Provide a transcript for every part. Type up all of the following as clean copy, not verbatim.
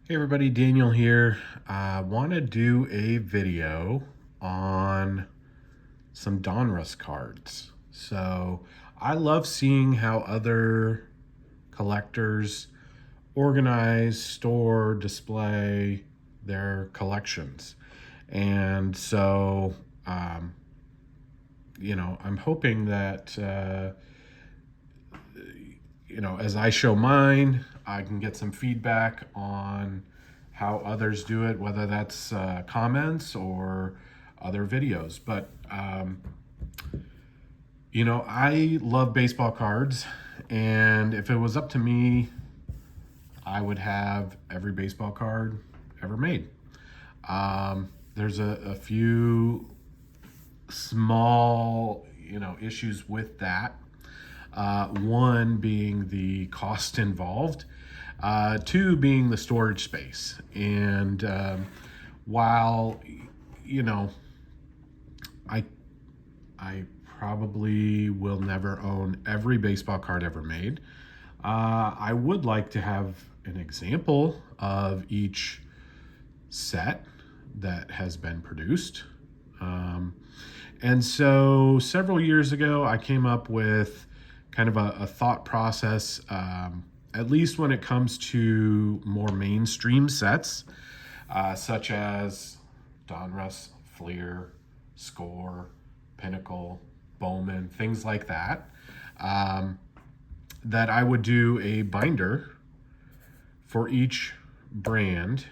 Hey everybody, Daniel here. I want to do a video on some Donruss cards. So I love seeing how other collectors organize, store, display their collections. And so, um, I'm hoping that, as I show mine, I can get some feedback on how others do it, whether that's comments or other videos. But, I love baseball cards, and if it was up to me, I would have every baseball card ever made. There's a few small, issues with that. One being the cost involved, two being the storage space. And while, you know, I, I probably will never own every baseball card ever made, I would like to have an example of each set that has been produced. And so several years ago, I came up with kind of a thought process, at least when it comes to more mainstream sets, such as Donruss, Fleer, Score, Pinnacle, Bowman, things like that, that I would do a binder for each brand,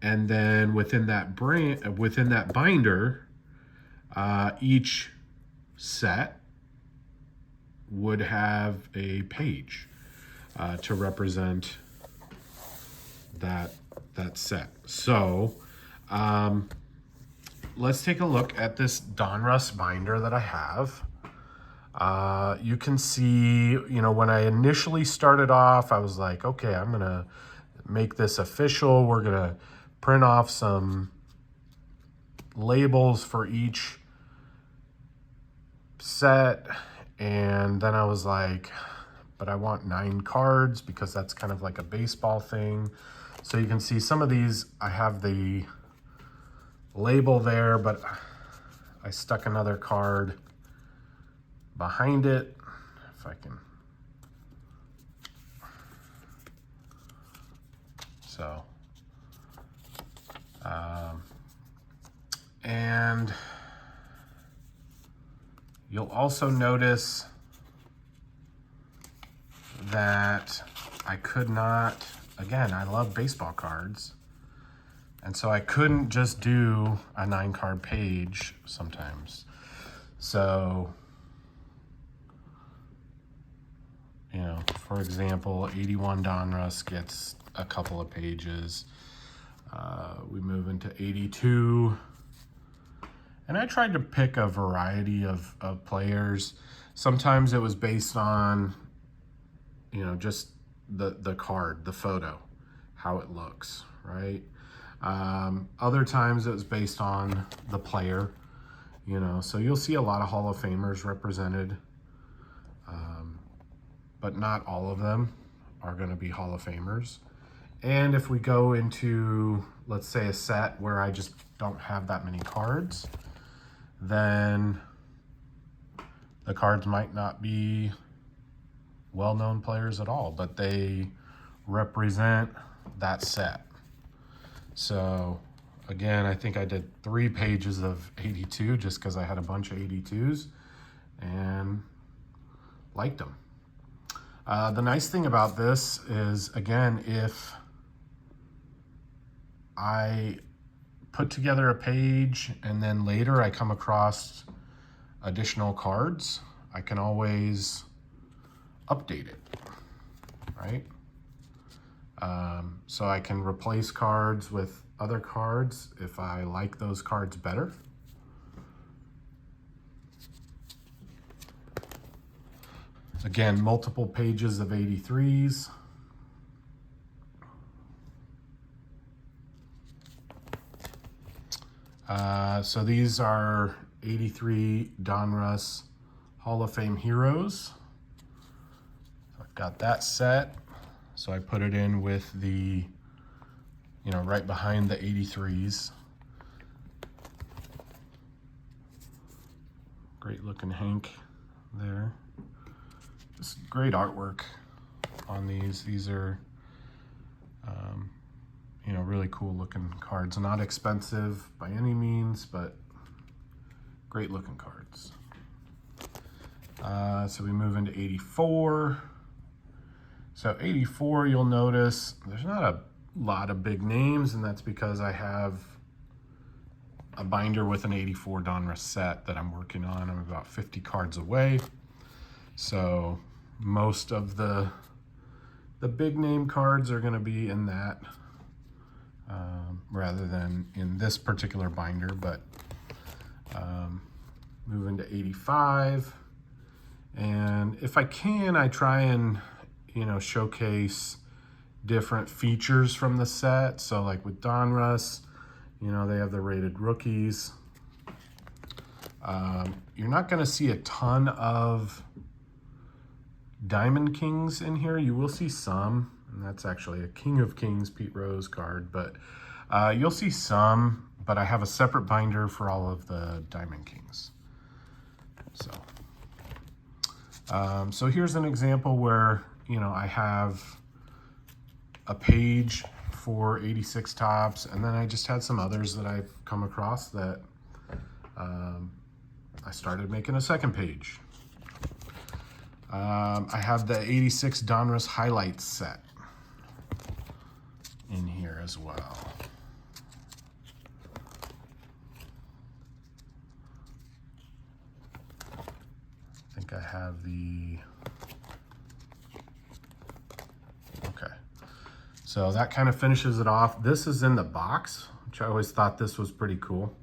and then within that binder, each set would have a page to represent that set. So let's take a look at this Donruss binder that I have. You can see, when I initially started off, I was like, okay, I'm gonna make this official. We're gonna print off some labels for each set. And then I was like, but I want 9 cards because that's kind of like a baseball thing. So you can see some of these, I have the label there, but I stuck another card behind it. If I can. So, and you'll also notice that I could not, again, I love baseball cards, and so I couldn't just do a 9-card page sometimes. So, for example, 81 Donruss gets a couple of pages. We move into 82. And I tried to pick a variety of players. Sometimes it was based on, just the card, the photo, how it looks, right? Other times it was based on the player, so you'll see a lot of Hall of Famers represented, but not all of them are going to be Hall of Famers. And if we go into, let's say, a set where I just don't have that many cards, then the cards might not be well-known players at all, but they represent that set. So again, I think I did 3 pages of 82 just because I had a bunch of 82s and liked them. The nice thing about this is, again, if I put together a page and then later I come across additional cards, I can always update it, right? So I can replace cards with other cards if I like those cards better. Again, multiple pages of 83s. So these are 83 Donruss Hall of Fame Heroes. I've got that set. So I put it in with the you know, right behind the 83s. Great looking Hank there. Just great artwork on these. These are, you know, really cool looking cards. Not expensive by any means, but great looking cards. So we move into 84. So 84, you'll notice there's not a lot of big names, and that's because I have a binder with an 84 Donruss set that I'm working on. I'm about 50 cards away. So most of the big name cards are gonna be in that rather than in this particular binder, but move into 85. And if I can, I try and, you know, showcase different features from the set. So like with Donruss, you know, they have the rated rookies. You're not gonna see a ton of Diamond Kings in here. You will see some, and that's actually a King of Kings Pete Rose card, but you'll see some, but I have a separate binder for all of the Diamond Kings. So here's an example where, you know, I have a page for 86 tops, and then I just had some others that I've come across that I started making a second page. I have the 86 Donruss highlights set in here as well. I think I have the, okay. So that kind of finishes it off. This is in the box, which I always thought this was pretty cool.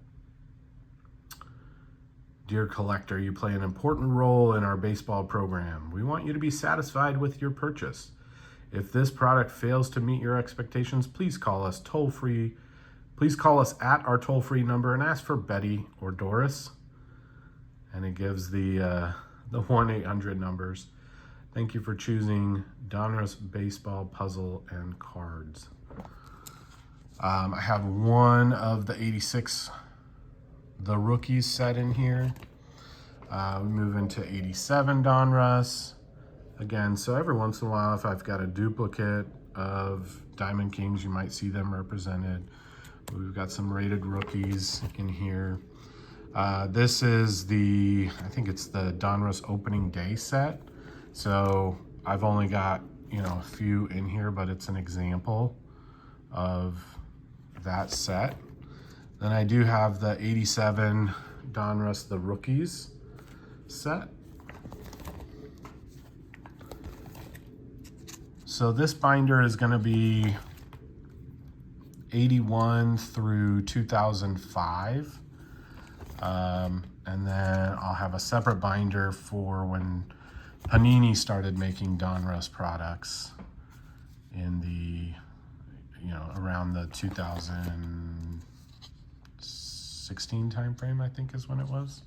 Dear collector, you play an important role in our baseball program. We want you to be satisfied with your purchase. If this product fails to meet your expectations, please call us toll-free. Please call us at our toll-free number and ask for Betty or Doris. And it gives the 1-800 numbers. Thank you for choosing Donruss Baseball Puzzle and Cards. I have one of the 86 the rookies set in here. We move into 87 Donruss. Again, so every once in a while, if I've got a duplicate of Diamond Kings, you might see them represented. We've got some rated rookies in here. This is the, I think it's the Donruss opening day set. So I've only got, you know, a few in here, but it's an example of that set. Then I do have the 87 Donruss the rookies set. So this binder is going to be 81 through 2005. And then I'll have a separate binder for when Panini started making Donruss products in the, you know, around the 2016 time frame, I think is when it was.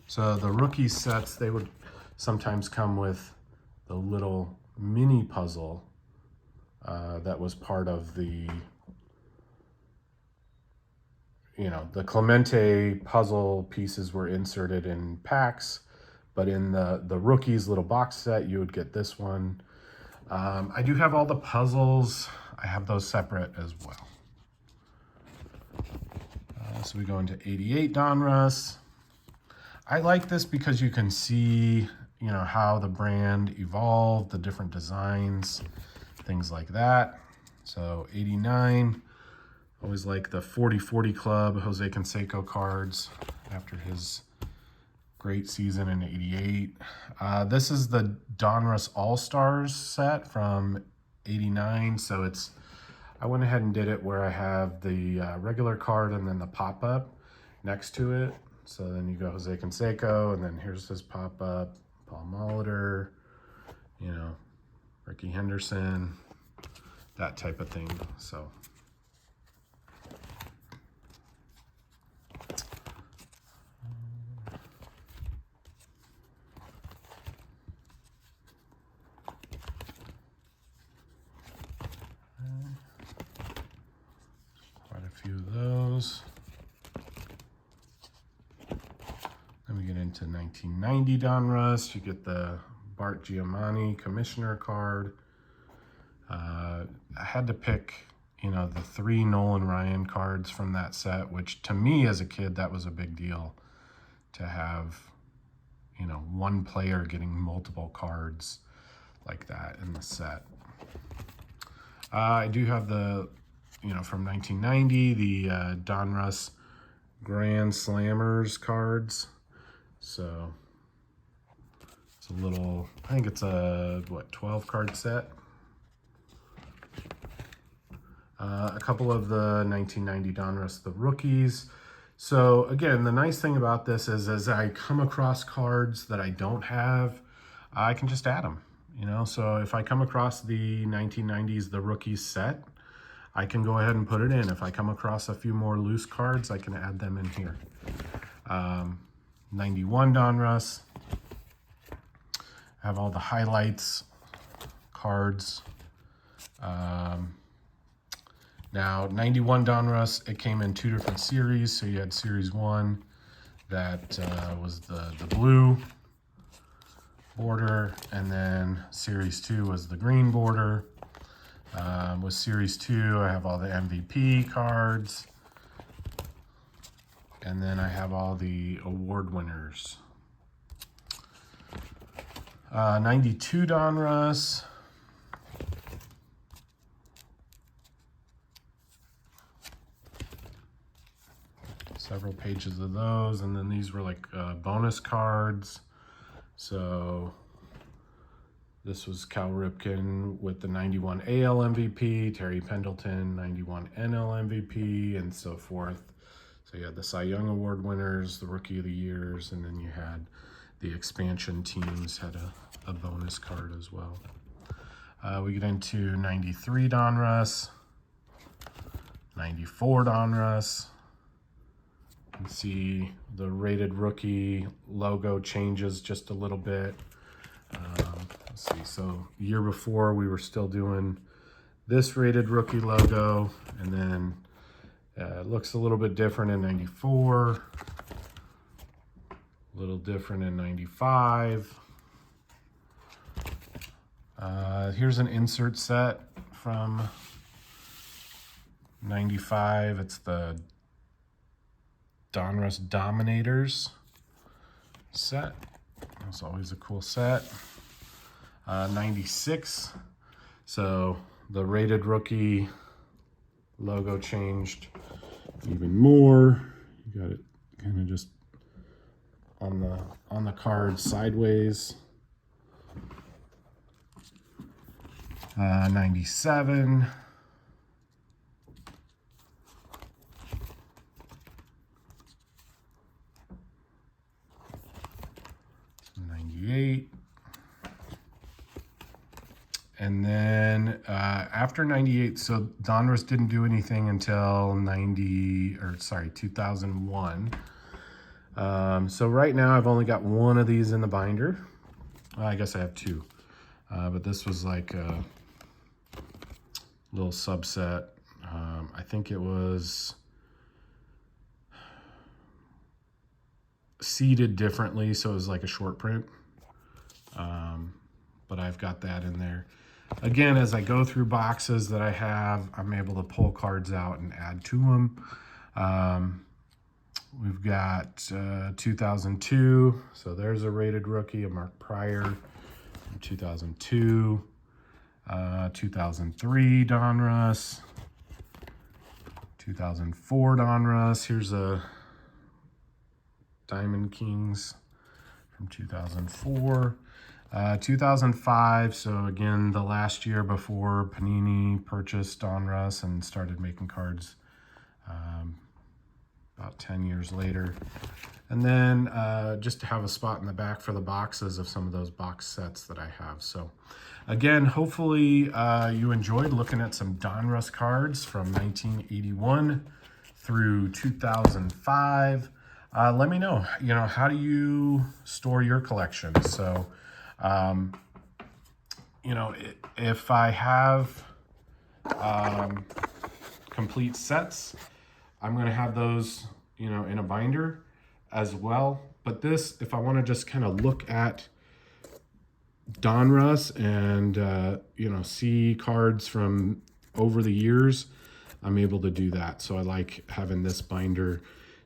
So the rookie sets, they would sometimes come with the little mini puzzle that was part of the, you know, the Clemente puzzle pieces were inserted in packs, but in the rookies little box set, you would get this one. I do have all the puzzles. I have those separate as well. So we go into 88 Donruss. I like this because you can see, you know, how the brand evolved, the different designs, things like that. So 89, always like the 40-40 Club Jose Canseco cards after his great season in 88. This is the Donruss All-Stars set from 89. So it's, I went ahead and did it where I have the regular card and then the pop-up next to it. So then you go Jose Canseco, and then here's his pop-up, Paul Molitor, you know, Ricky Henderson, that type of thing. So to 1990 Donruss. You get the Bart Giamatti commissioner card. I had to pick, you know, the 3 Nolan Ryan cards from that set, which to me as a kid, that was a big deal to have, you know, one player getting multiple cards like that in the set. I do have the, you know, from 1990, the Donruss Grand Slammers cards. So it's a little, I think it's a, what, 12 card set. A couple of the 1990 Donruss, the rookies. So again, the nice thing about this is as I come across cards that I don't have, I can just add them, you know? So if I come across the 1990s, the rookies set, I can go ahead and put it in. If I come across a few more loose cards, I can add them in here. 91 Donruss. I have all the highlights cards. Now, 91 Donruss, it came in 2 different series. So you had Series 1, that was the blue border, and then Series 2 was the green border. With Series 2, I have all the MVP cards, and then I have all the award winners. 92 Donruss. Several pages of those, and then these were like bonus cards. So this was Cal Ripken with the 91 AL MVP, Terry Pendleton, 91 NL MVP, and so forth. So you had the Cy Young Award winners, the Rookie of the Years, and then you had the expansion teams had a bonus card as well. We get into 93 Donruss, 94 Donruss. You can see the rated rookie logo changes just a little bit. Let's see, so the year before we were still doing this rated rookie logo, and then it looks a little bit different in 94, a little different in 95. Here's an insert set from 95. It's the Donruss Dominators set. That's always a cool set. 96. So the rated rookie logo changed even more. You got it kind of just on the card sideways. 97. 98. And then after 98, so Donruss didn't do anything until 2001. So right now I've only got one of these in the binder. I guess I have 2. But this was like a little subset. I think it was seeded differently, so it was like a short print. But I've got that in there. Again, as I go through boxes that I have, I'm able to pull cards out and add to them. We've got 2002, so there's a rated rookie, a Mark Pryor from 2002. 2003 Donruss. 2004 Donruss. Here's a Diamond Kings from 2004. 2005, so again, the last year before Panini purchased Donruss and started making cards about 10 years later. And then just to have a spot in the back for the boxes of some of those box sets that I have. So again, hopefully you enjoyed looking at some Donruss cards from 1981 through 2005. Let me know, how do you store your collection? So, if I have complete sets, I'm going to have those, in a binder. as well. But this, if I want to just kind of look at Donruss and you know, see cards from over the years, I'm able to do that. So I like having this binder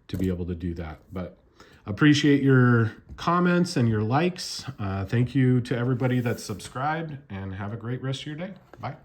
to be able to do that. But appreciate your comments and your likes. Thank you to everybody that's subscribed, and have a great rest of your day. Bye.